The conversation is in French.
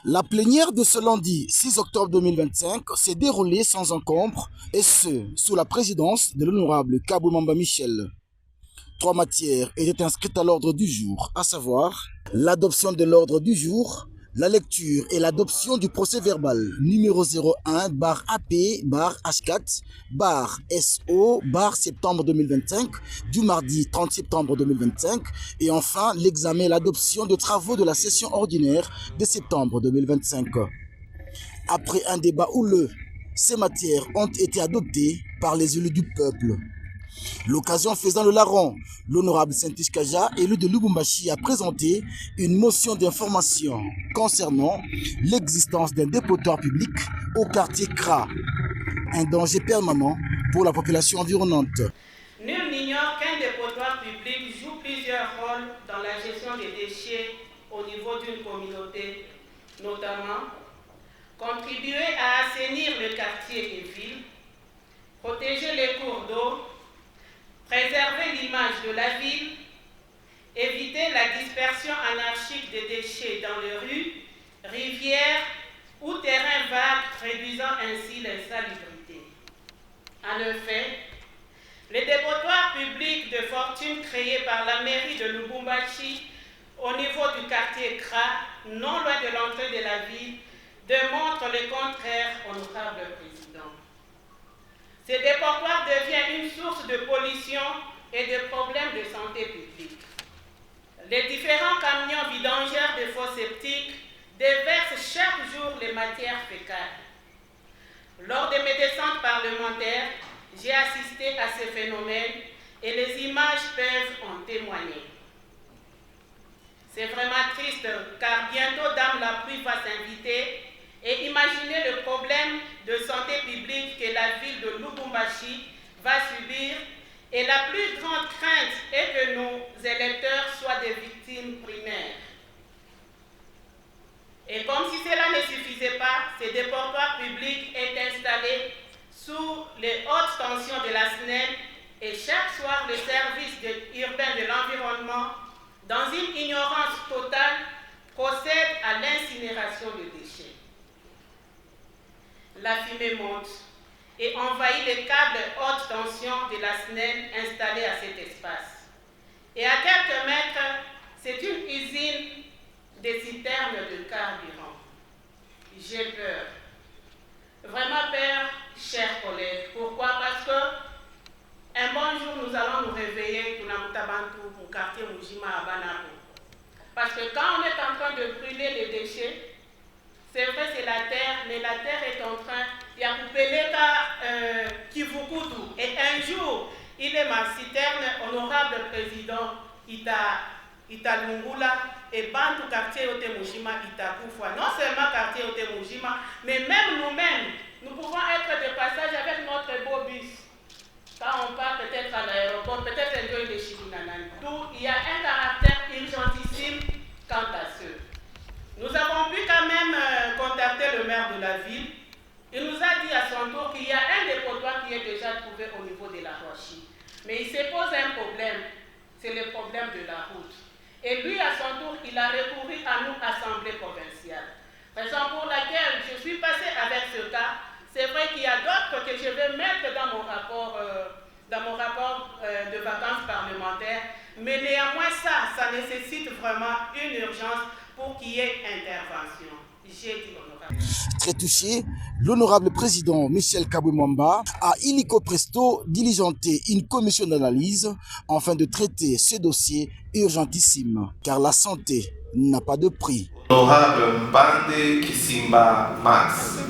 La plénière de ce lundi 6 octobre 2025 s'est déroulée sans encombre et ce, sous la présidence de l'honorable Kabou Mamba Michel. 3 matières étaient inscrites à l'ordre du jour, à savoir l'adoption de l'ordre du jour, la lecture et l'adoption du procès verbal numéro 01/AP/H4/SO/septembre 2025 du mardi 30 septembre 2025 et enfin l'examen et l'adoption de travaux de la session ordinaire de septembre 2025. Après un débat houleux, ces matières ont été adoptées par les élus du peuple. L'occasion faisant le larron, l'honorable Saint-Ish Kaja, élu de Lubumbashi, a présenté une motion d'information concernant l'existence d'un dépotoir public au quartier Kra, un danger permanent pour la population environnante. Nul n'ignore qu'un dépotoir public joue plusieurs rôles dans la gestion des déchets au niveau d'une communauté, notamment contribuer à assainir le quartier et ville, protéger les cours d'eau, préserver l'image de la ville, éviter la dispersion anarchique des déchets dans les rues, rivières ou terrains vagues, réduisant ainsi l'insalubrité. En effet, les dépotoirs publics de fortune créés par la mairie de Lubumbashi au niveau du quartier Kra, non loin de l'entrée de la ville, démontrent le contraire, honorable président. Ces dépotoirs deviennent une source de pollution et de problèmes de santé publique. Les différents camions vidangeurs de fosses septiques déversent chaque jour les matières fécales. Lors de mes descentes parlementaires, j'ai assisté à ces phénomènes et les images peuvent en témoigner. C'est vraiment triste car bientôt Dame la pluie va s'inviter et imaginez le problème de santé publique que la ville de Lubumbashi va subir et la plus grande crainte est que nos électeurs soient des victimes primaires. Et comme si cela ne suffisait pas, ces dépotoirs publics est installé sous les hautes tensions de la SNEL et chaque soir le service urbain de l'environnement, dans une ignorance totale, procède à l'incinération de déchets. La fumée monte et envahit les câbles haute tension de la SNEL installés à cet espace. Et à quelques mètres, c'est une usine de citernes de carburant. J'ai peur. Vraiment peur, chers collègues. Pourquoi? Parce que un bon jour, nous allons nous réveiller pour Namutabantu, pour quartier Mujima à Banako. Parce que quand on est en train de brûler les déchets, c'est vrai, c'est la terre, mais la terre est en train de couper Kivukutu. Et un jour, il est ma citerne, honorable président Ita Lungula et Bantu quartier Ote Mujima Ita Kufwa. Non seulement quartier Ote Mujima, mais même nous-mêmes, nous pouvons être de passage avec notre beau bus. Quand on part peut-être à l'aéroport, peut-être un jour de Chibunanani. D'où il y a un caractère urgentissime quant à ce. Nous avons pu quand même contacter le maire de la ville. Il nous a dit à son tour qu'il y a un dépotoir qui est déjà trouvé au niveau de la Rochie. Mais il se pose un problème, c'est le problème de la route. Et lui, à son tour, il a recouru à nous, Assemblée provinciale. Raison pour laquelle je suis passé avec ce cas. C'est vrai qu'il y a d'autres que je vais mettre dans mon rapport de vacances parlementaires. Mais néanmoins, ça nécessite vraiment une urgence pour qu'il y ait intervention. J'ai dit honorable. Très touché, l'honorable président Michel Kabou Mamba a illico presto diligenté une commission d'analyse afin de traiter ce dossier urgentissime, car la santé n'a pas de prix. Honorable Mbande Kisimba Max.